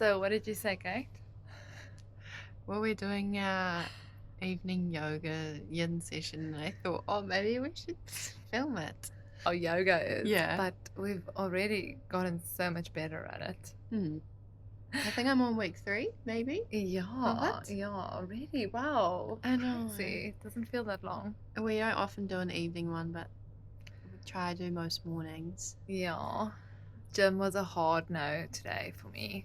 So what did you say, Kate? Well, we're doing our evening yoga yin session, and I thought, oh, maybe we should film it. Oh, yoga is. Yeah. But we've already gotten so much better at it. I think I'm on week 3, maybe. Yeah, it? yeah, already. Wow. I know. Crazy. It doesn't feel that long. We don't often do an evening one, but we try to do most mornings. Yeah. Gym was a hard no today for me.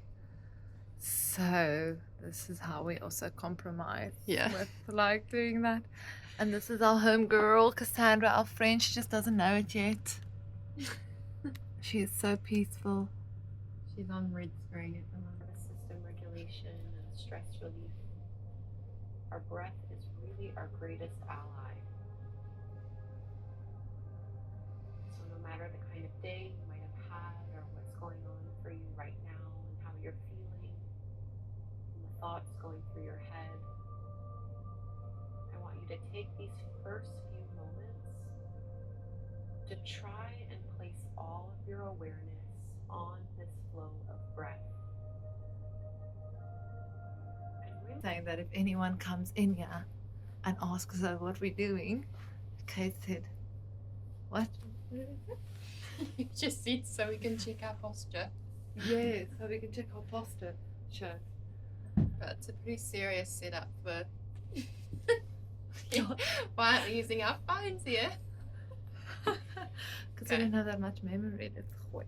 So this is how we also compromise with like doing that. And this is our home girl, Cassandra, our friend. She just doesn't know it yet. She is so peaceful. She's on red screen at the moment. System regulation and stress relief. Our breath is really our greatest ally. So no matter the kind of day you might have had or what's going on for you right now and how you're feeling and the thoughts going through your head, I want you to take these first few moments to try and place all of your awareness on this flow of breath. Saying that if anyone comes in here and asks us what we're doing, Kate said, what? You just said so we can check our posture. Yeah, so we can check our posture. Sure. But it's a pretty serious setup for why aren't we using our phones here? Because we don't have that much memory. That's gooi.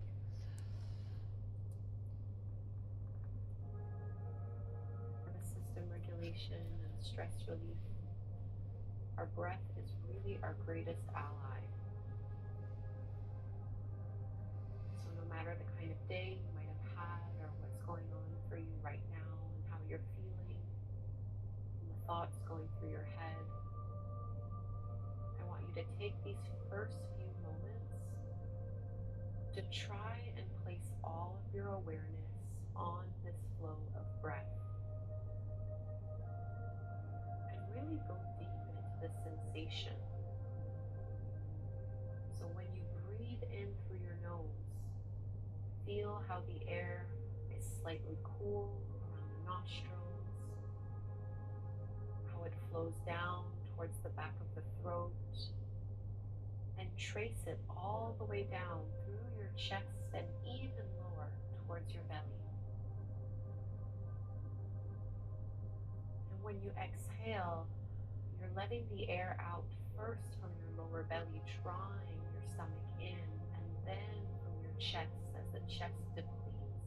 System regulation and stress relief. Our breath is really our greatest ally. So no matter the kind of day you might have had or what's going on for you right now and how you're feeling and the thoughts going through your head, I want you to take these first few moments to try and place all of your awareness on this flow of breath. And really go deep into the sensation. So when you breathe in through your nose, feel how the air is slightly cool around the nostrils, how it flows down towards the back of the throat, and trace it all the way down through your chest and even lower towards your belly. And when you exhale, you're letting the air out first from your lower belly, drawing your stomach in, and then from your chest as the chest depletes.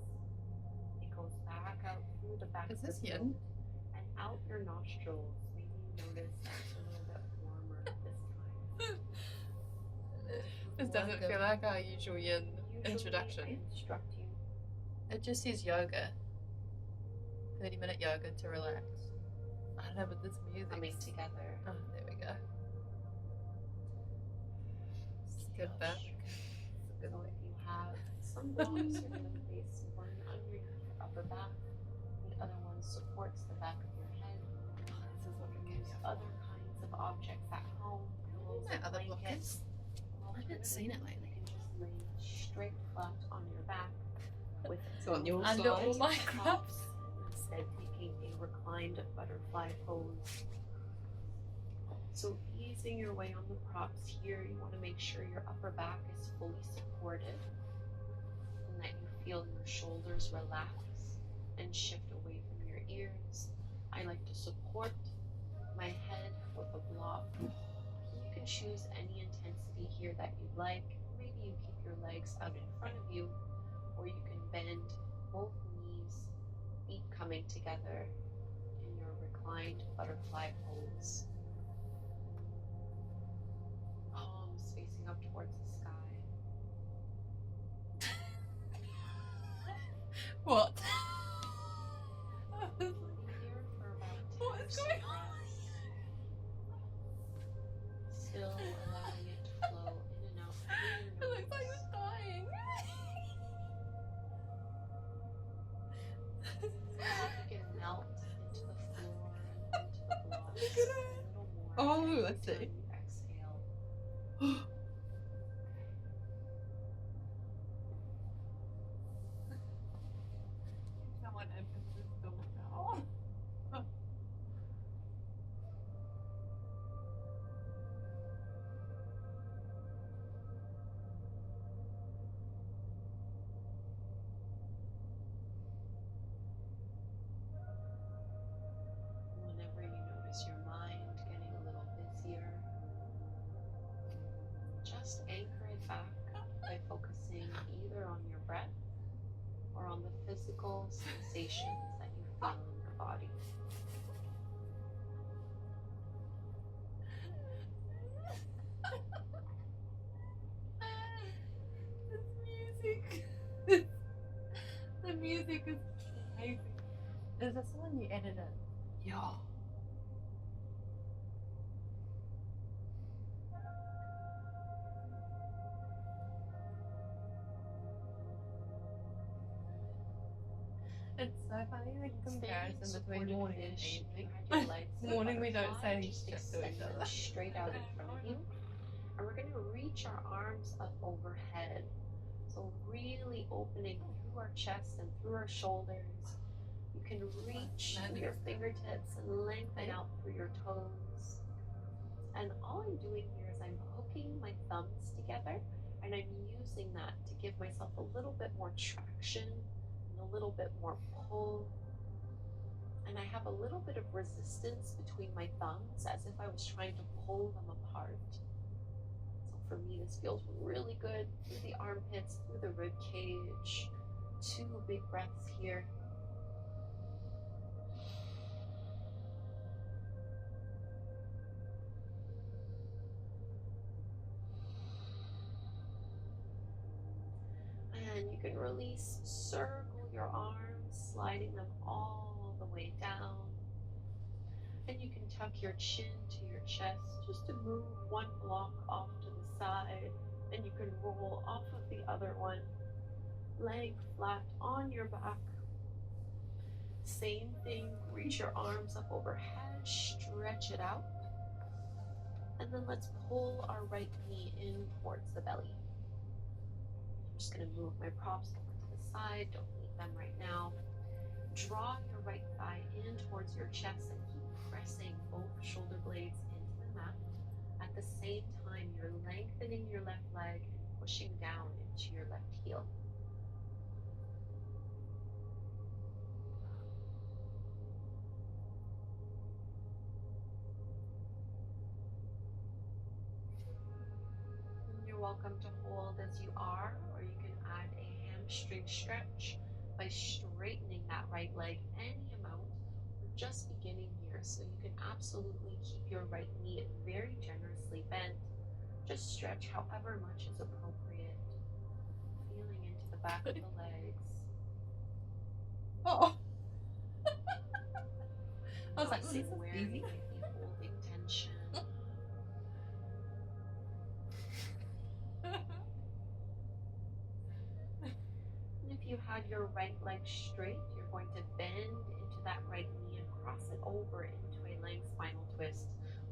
It goes back out through the back of the throat and out your nostrils. Maybe you notice it's a little bit warmer this time. This doesn't feel like our usual yin introduction. I instruct you. It just says yoga. 30-minute yoga to relax. I don't know, but this music. Coming together. Oh, there we go. Sit back. So if you have some blocks, you're going to place one underneath your upper back. The other one supports the back of your head. This is what we Use other kinds of objects at home. My other blockers. I haven't seen it lately. You can just lay straight flat on your back with on your under side. all my props. Instead, taking a reclined butterfly pose. So easing your way on the props here, you want to make sure your upper back is fully supported and that you feel your shoulders relax and shift away from your ears. I like to support my head with a block. You can choose any intensity here that you'd like. Maybe you keep your legs out in front of you, or you can bend both knees, feet coming together in your reclined butterfly pose. Palms facing up towards the sky. What? Here for about 10 What is going on? Still allowing it to flow in and out through It your looks like nose. it's dying. You can melt into the floor and into the blocks Look at a it. little more. Oh, every let's see. time you exhale. Someone sensations that you feel in your body. This music. The music is amazing. Is this the one you edited? Yeah. It's so funny the comparison between morning and evening. Morning we don't say shit to each other. Straight out in front of you. And we're going to reach our arms up overhead. So really opening through our chest and through our shoulders. You can reach through your fingertips and lengthen out through your toes. And all I'm doing here is I'm hooking my thumbs together and I'm using that to give myself a little bit more traction and a little bit more pull. And I have a little bit of resistance between my thumbs as if I was trying to pull them apart. So for me, this feels really good through the armpits, through the rib cage. 2 big breaths here. And you can release, circle your arms, sliding them all the way down. And you can tuck your chin to your chest just to move one block off to the side. And you can roll off of the other one, laying flat on your back. Same thing, reach your arms up overhead, stretch it out. And then let's pull our right knee in towards the belly. I'm just going to move my props over to the side, don't need them right now. Draw your right thigh in towards your chest and keep pressing both shoulder blades into the mat. At the same time, you're lengthening your left leg and pushing down into your left heel. And you're welcome to hold as you are, or you can add a hamstring stretch by straightening that right leg any amount. We're just beginning here, so you can absolutely keep your right knee very generously bent. Just stretch however much is appropriate, feeling into the back of the legs. Oh. I was like, this is where you might be holding tension. And if you had your right leg straight, you're going to bend into that right knee and cross it over into a length spinal twist.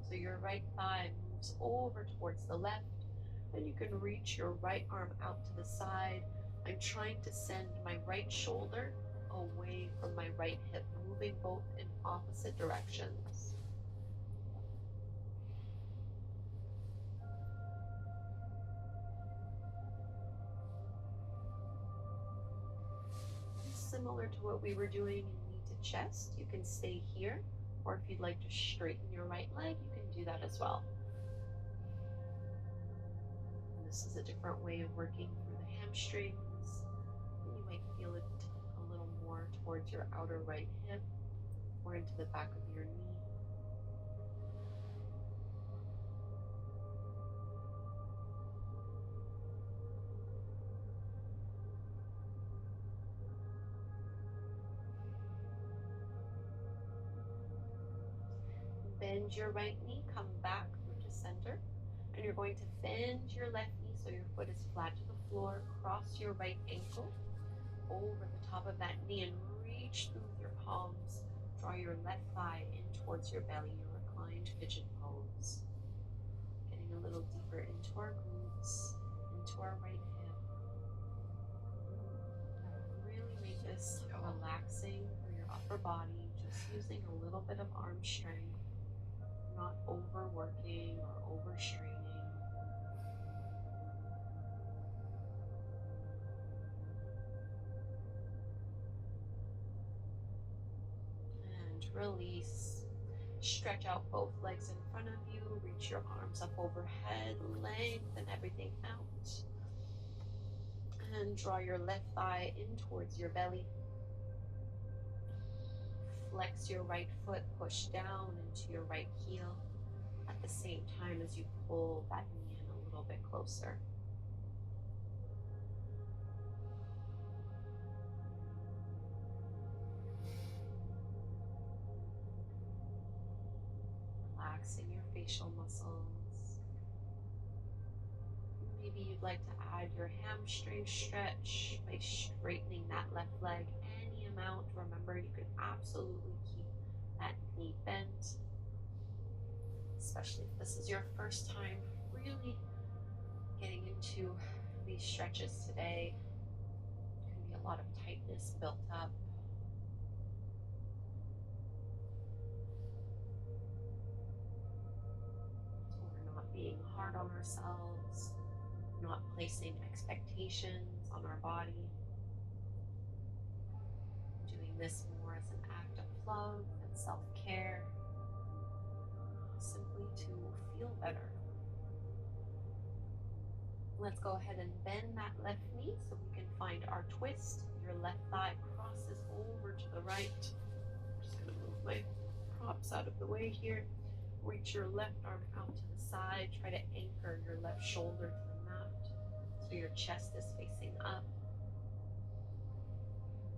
So your right thigh moves over towards the left, and you can reach your right arm out to the side. I'm trying to send my right shoulder away from my right hip, moving both in opposite directions. Similar to what we were doing in knee to chest, you can stay here, or if you'd like to straighten your right leg, you can do that as well. And this is a different way of working through the hamstrings. And you might feel it a little more towards your outer right hip or into the back of your knee. Bend your right knee, come back through to center, and you're going to bend your left knee so your foot is flat to the floor. Cross your right ankle over the top of that knee and reach through your palms. Draw your left thigh in towards your belly, your reclined pigeon pose. Getting a little deeper into our glutes, into our right hip. Really make this relaxing for your upper body, just using a little bit of arm strength. Not overworking or overstraining. And release. Stretch out both legs in front of you. Reach your arms up overhead. Lengthen everything out. And draw your left thigh in towards your belly. flex your right foot, push down into your right heel at the same time as you pull that knee in a little bit closer. Relaxing your facial muscles. Maybe you'd like to add your hamstring stretch by straightening that left leg any amount. Remember, you can absolutely keep that knee bent, especially if this is your first time really getting into these stretches today. There can be a lot of tightness built up. So we're not being hard on ourselves, not placing expectations on our body. Doing this more as an act of love and self-care, simply to feel better. Let's go ahead and bend that left knee so we can find our twist. Your left thigh crosses over to the right. I'm just going to move my props out of the way here. Reach your left arm out to the side. Try to anchor your left shoulder to the mat so your chest is facing up.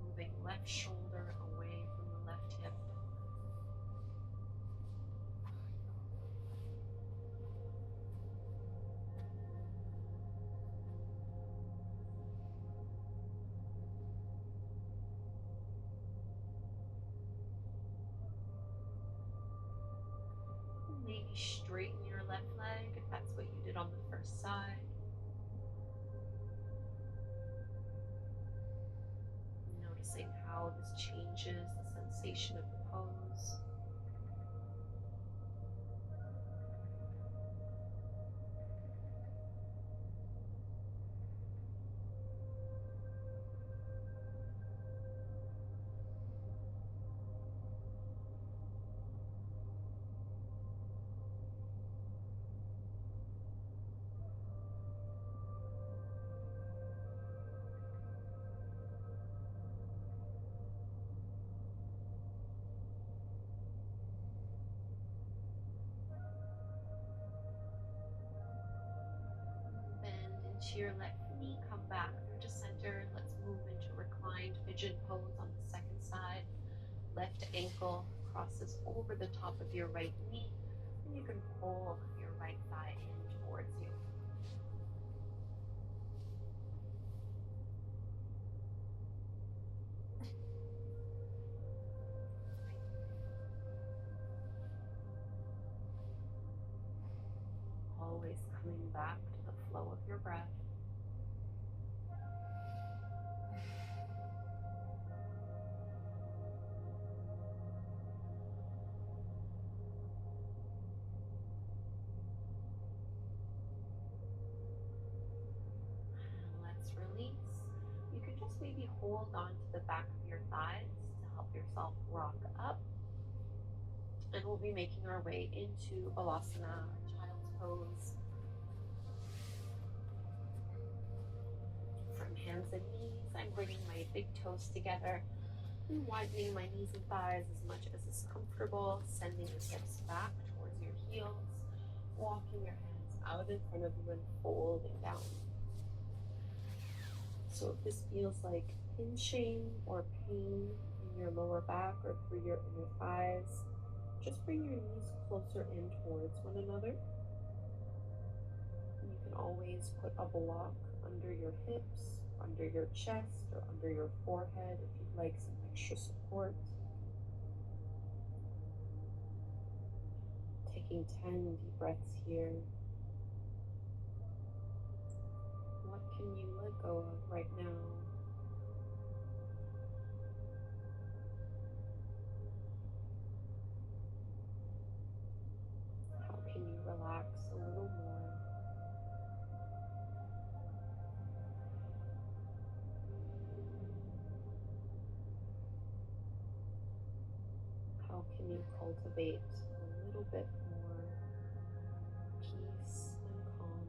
Moving left shoulder away from the left hip. Maybe straighten your left leg if that's what you did on the first side. Noticing how this changes the sensation of the pose. To your left knee, come back through to center. Let's move into reclined pigeon pose on the second side. Left ankle crosses over the top of your right knee, and you can pull your right thigh in towards you. Always coming back to the flow of your breath. Let's release. You can just maybe hold on to the back of your thighs to help yourself rock up. And we'll be making our way into Balasana, Child's Pose. From hands and knees, I'm bringing my big toes together and widening my knees and thighs as much as is comfortable, sending the hips back towards your heels, walking your hands out in front of you and folding down. So if this feels like pinching or pain in your lower back or through your inner thighs, just bring your knees closer in towards one another. You can always put a block under your hips, under your chest, or under your forehead if you'd like some extra support. Taking 10 deep breaths here. What can you let go of right now? How can you relax a little more? How can you cultivate a little bit more peace and calm?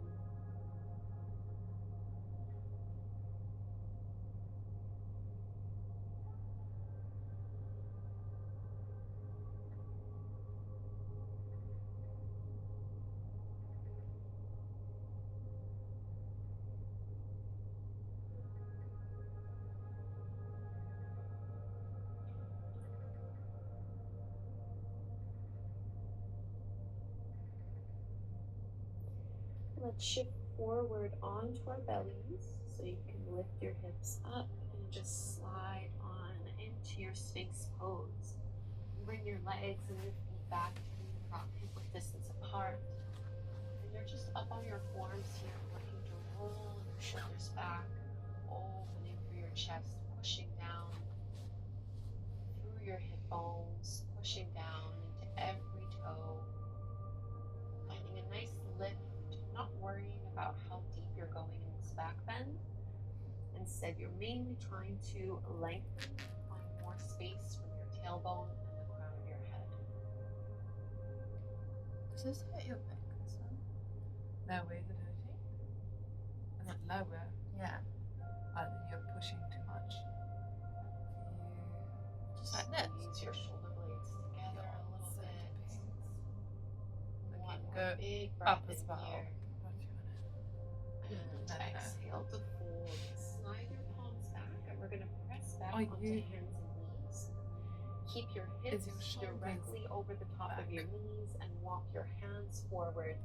Let's shift forward onto our bellies so you can lift your hips up and just slide on into your Sphinx pose. Bring your legs and your feet back to front hip width distance apart. And you're just up on your forms here, working to roll your shoulders back, opening through your chest, pushing down through your hip bones, pushing down into every toe, finding a nice lift, not worrying about how deep you're going in this back bend. Instead, you're mainly trying to lengthen, find more space from your tailbone and the crown of your head. Does this hurt your back, this one? No, where's it hurting? Is it lower? Yeah. Oh, then you're pushing too much. Just like that. Squeeze your shoulder blades together a little bit. One more big breath in here. And exhale to fold. Slide your palms back, and we're going to press back onto hands and knees. Keep your hips directly over the top of your knees and walk your hands forward,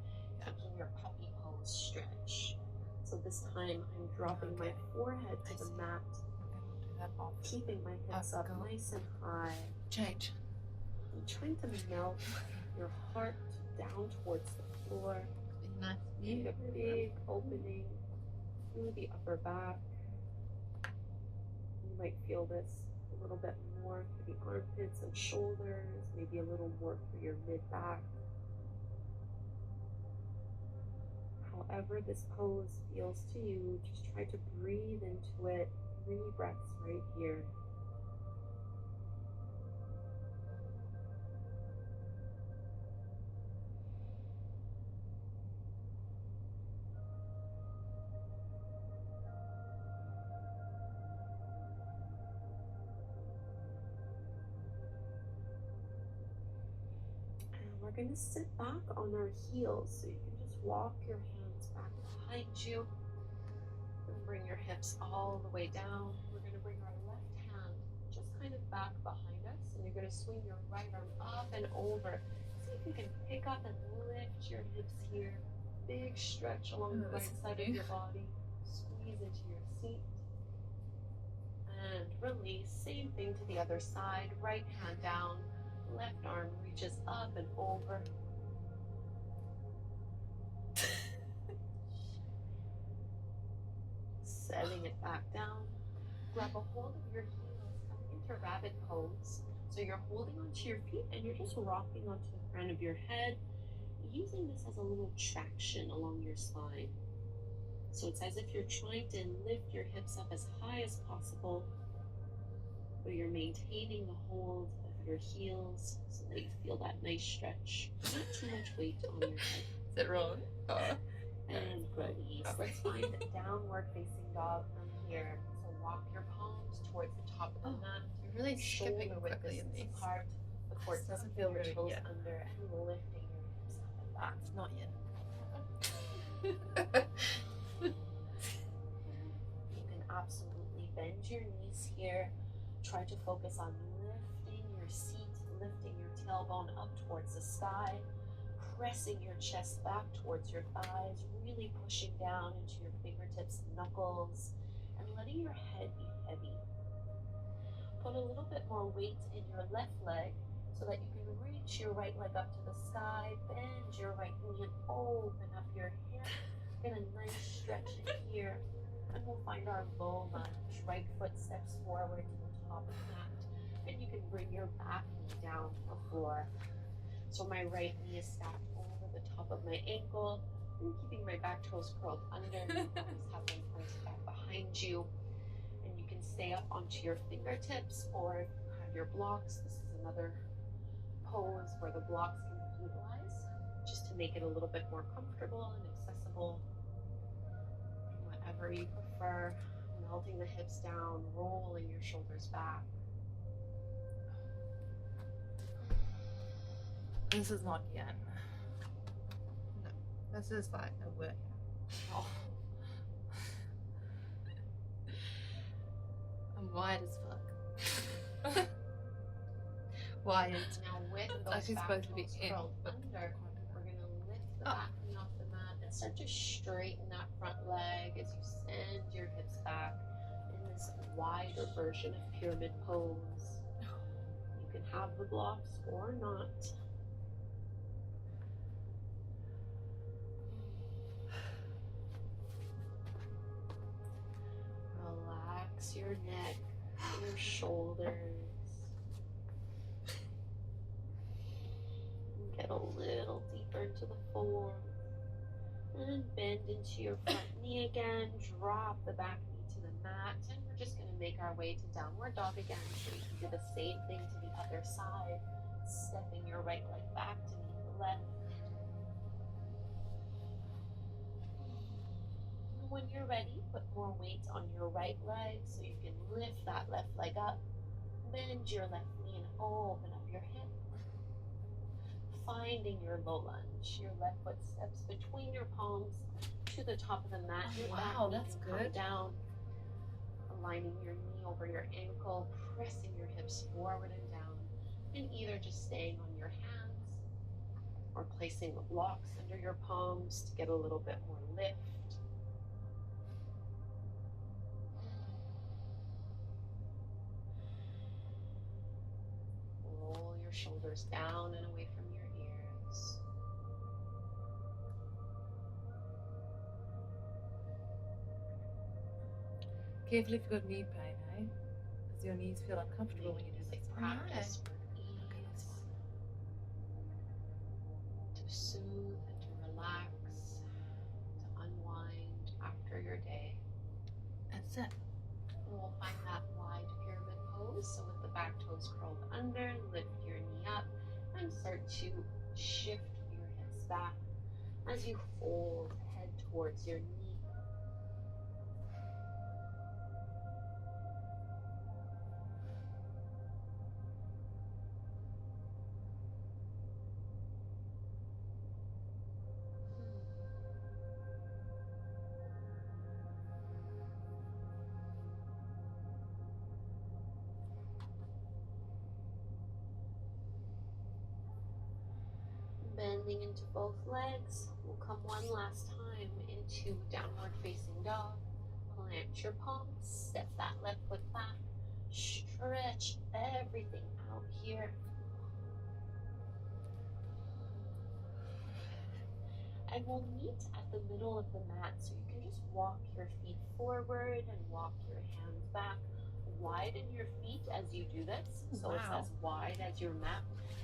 taking your puppy pose stretch. So this time I'm dropping my forehead to the mat, keeping my hips up nice and high. Change. I'm trying to melt your heart down towards the floor. Make a big opening through the upper back. You might feel this a little bit more through the armpits and shoulders, maybe a little more through your mid-back. However this pose feels to you, just try to breathe into it. 3 breaths right here. We're going to sit back on our heels, so you can just walk your hands back behind you and bring your hips all the way down. We're going to bring our left hand just kind of back behind us, and you're going to swing your right arm up and over. See if you can pick up and lift your hips here. Big stretch along the right side of your body. Squeeze into your seat. And release. Same thing to the other side. Right hand down. Left arm reaches up and over. Setting it back down. Grab a hold of your heels. Come into rabbit pose. So you're holding onto your feet and you're just rocking onto the front of your head, using this as a little traction along your spine. So it's as if you're trying to lift your hips up as high as possible, but you're maintaining the hold of your heels so that you feel that nice stretch. Not too much weight on your head. Is it wrong? And release. Let's find downward facing dog from here. So walk your palms towards the top of the mat. You're really skipping quickly in these. Apart. The core doesn't feel really good. Under and lifting your hips up and back. Not yet. You can absolutely bend your knees here. Try to focus on lifting your seat, lifting your tailbone up towards the sky, pressing your chest back towards your thighs, really pushing down into your fingertips and knuckles, and letting your head be heavy. Put a little bit more weight in your left leg so that you can reach your right leg up to the sky, bend your right knee and open up your hip. Get a nice stretch in here, and we'll find our low lunge. Right foot steps forward to the top of the mat, and you can bring your back knee down to the floor. So my right knee is stacked over the top of my ankle. I'm keeping my back toes curled under. Always have them pointed back behind you. And you can stay up onto your fingertips, or if you have your blocks, this is another pose where the blocks can be utilized, just to make it a little bit more comfortable and accessible. Whatever you prefer, melting the hips down, rolling your shoulders back. This is not yen. No, this is like a word. Oh. I'm wide as fuck. Wide. Now with It's those actually back supposed to be toes in, curled but under, we're going to lift the back knee off the mat And start to straighten that front leg as you send your hips back in this wider version of pyramid pose. You can have the blocks or not. Relax your neck, your shoulders. Get a little deeper into the fold. And bend into your front knee again. Drop the back knee to the mat. And we're just going to make our way to downward dog again. So you can do the same thing to the other side. Stepping your right leg back to meet the left. And when you're ready, put more weight on your right leg so you can lift that left leg up. Bend your left knee and open up your hip. Finding your low lunge. Your left foot steps between your palms to the top of the mat. Your Wow, back that's knee good. can come down. Aligning your knee over your ankle, pressing your hips forward and down, and either just staying on your hands or placing the blocks under your palms to get a little bit more lift. Roll your shoulders down and away from your ears. Careful if you've got knee pain, eh? Because your knees feel uncomfortable when you do this. Practice with ease to soothe and to relax, to unwind after your day. That's it. And we'll find that wide pyramid pose. So with the back toes curled under, lift your knee up and start to shift your hips back as you fold head towards your knee. Bending into both legs. We'll come one last time into downward facing dog. Plant your palms, step that left foot back, stretch everything out here. And we'll meet at the middle of the mat, so you can just walk your feet forward and walk your hands back. Widen your feet as you do this, so it's as wide as your mat.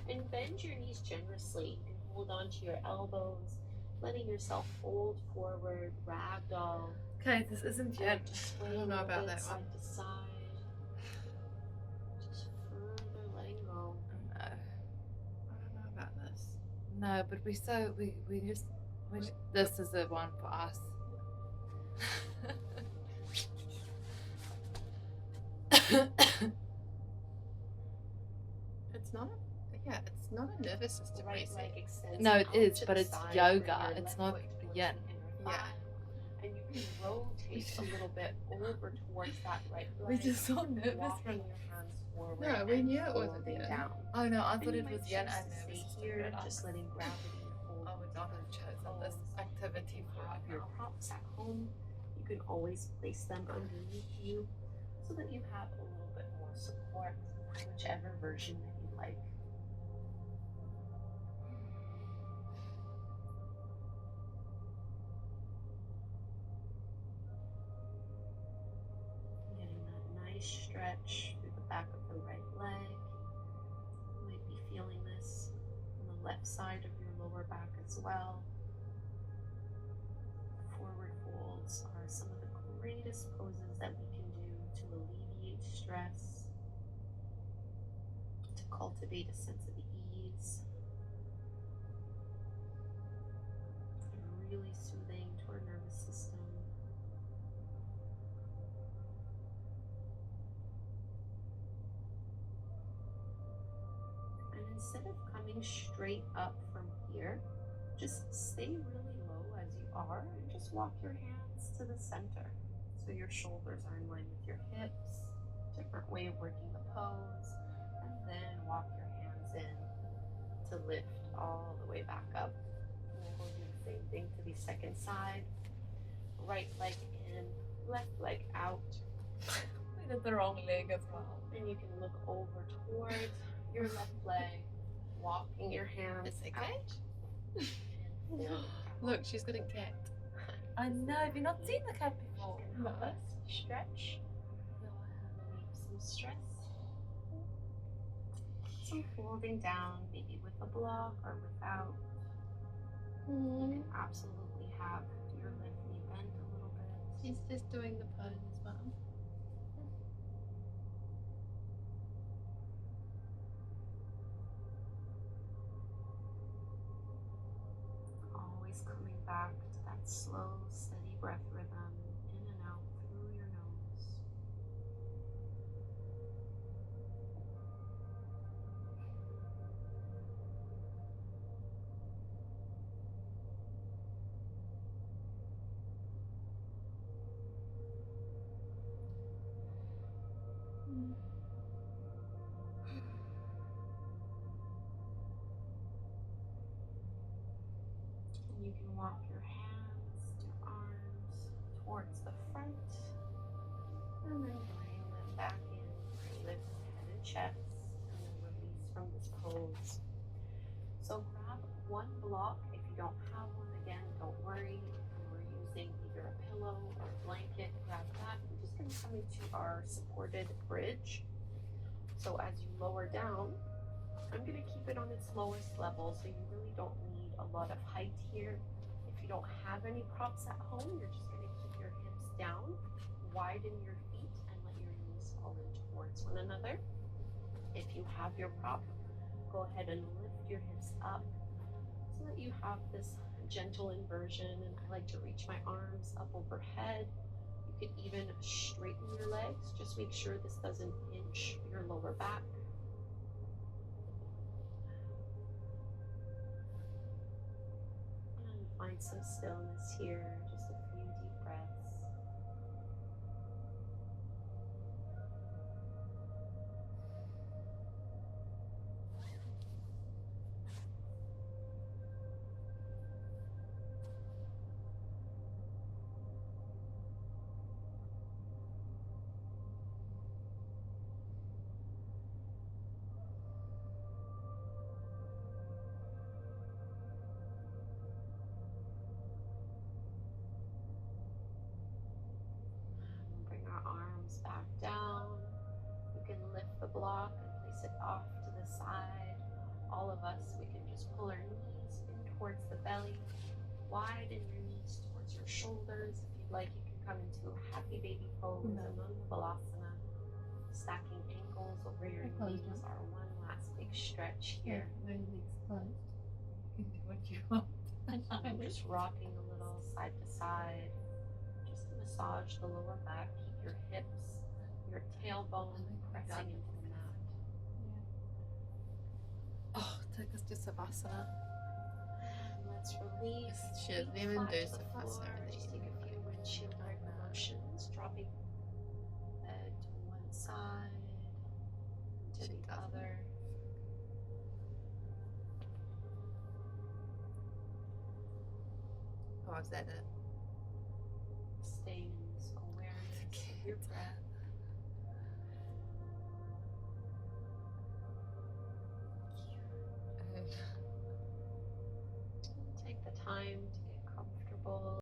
And bend your knees generously. You can hold on to your elbows, letting yourself fold forward, ragdoll. Okay, this isn't yet. I don't know about that one. Side to side. Just further letting go. No. I don't know about this. No, but we just this is the one for us. It's not a nervous system reset. No, it is, but it's yoga. It's not yin. Yeah. And you can rotate a little bit over towards that right leg. We just so nervous Walking your hands forward. No, we knew it wasn't folding yin. down. Oh no, I thought And you it was might yin choose and to nervous stay system. here, but just letting gravity hold. I would not have chosen this activity for Have your now. props at home. You can always place them underneath you so that you have a little bit more support, whichever version that you like. Getting that nice stretch through the back of the right leg. You might be feeling this on the left side of your lower back as well. Forward folds are some of the greatest poses that we can do to alleviate stress, to cultivate a sense of ease. They're really soothing to our nervous system. And instead of coming straight up from here, just stay really low as you are and just walk your hands to the center. So your shoulders are in line with your hips, different way of working the pose, and then walk your hands in to lift all the way back up. And we'll do the Same thing to the second side. Right leg in, left leg out. We did the wrong leg as well. And you can look over towards your left leg, walking your hands It's okay. out. Look, she's got a cat. I know, have you not seen the cat before? And help us stretch. Relieve some stress. Some folding down, maybe with a block or without. You can absolutely have your left knee bent a little bit. She's just doing the pose as well. Always coming back to that slow, steady breath rhythm, in and out through your nose. And you can walk your hands, your arms towards the front, and then bring them back in. Lift head and chest, and then release from this pose. So grab one block. If you don't have one, again, don't worry. If we're using either a pillow or a blanket, grab that. We're just going to come into our supported bridge. So as you lower down, I'm going to keep it on its lowest level, so you really don't need a lot of height here. If you don't have any props at home, you're just going to keep your hips down, widen your feet, and let your knees fall in towards one another. If you have your prop, go ahead and lift your hips up so that you have this gentle inversion. And I like to reach my arms up overhead. You could even straighten your legs. Just make sure this doesn't pinch your lower back. And find some stillness here, just a few deep breaths. Bring our arms back down. You can lift the block and place it off to the side. All of us, we can just pull our knees in towards the belly, widen your knees towards your shoulders. If you'd like, you can come into a happy baby pose, Balasana. Stacking ankles over your knees, our one last big stretch here. When it's closed, you can do what you want. I'm just rocking a little side to side, just to massage the lower back. Keep your hips, your tailbone pressing into the mat. Oh, take us to Savasana. And let's release. She doesn't feet even flat do to the Savasana floor. with Just you. take a few windshield wiper motions, dropping head to one side, to She the doesn't. other. Oh, is that it? Stay in this awareness of your breath.